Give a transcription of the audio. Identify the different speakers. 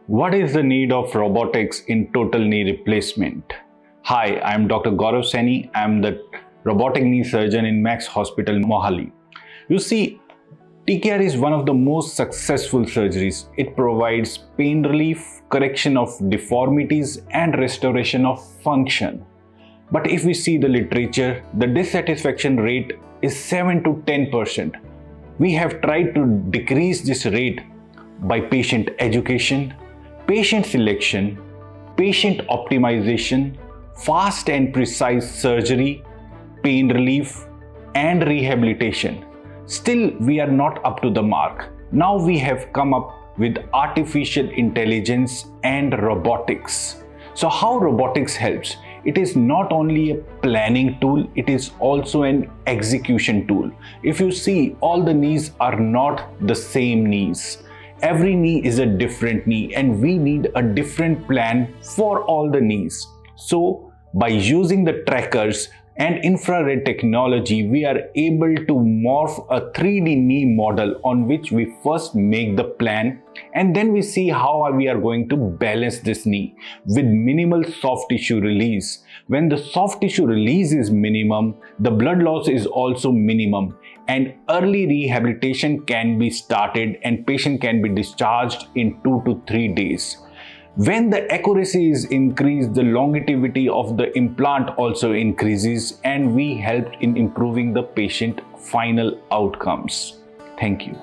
Speaker 1: What is the need of robotics in total knee replacement? Hi, I am Dr. Gaurav Saini. I am the robotic knee surgeon in Max Hospital, Mohali. You see, TKR is one of the most successful surgeries. It provides pain relief, correction of deformities, and restoration of function. But if we see the literature, the dissatisfaction rate is 7 to 10%. We have tried to decrease this rate by patient education, patient selection, patient optimization, fast and precise surgery, pain relief, and rehabilitation. Still, we are not up to the mark. Now we have come up with artificial intelligence and robotics. So how robotics helps? It is not only a planning tool, it is also an execution tool. If you see, all the knees are not the same knees. Every knee is a different knee and we need a different plan for all the knees. So by using the trackers and infrared technology, we are able to morph a 3D knee model on which we first make the plan, and then we see how we are going to balance this knee with minimal soft tissue release. When the soft tissue release is minimum, the blood loss is also minimum, and early rehabilitation can be started and patient can be discharged in 2 to 3 days. When the accuracy is increased, the longevity of the implant also increases, and we helped in improving the patient final outcomes. Thank you.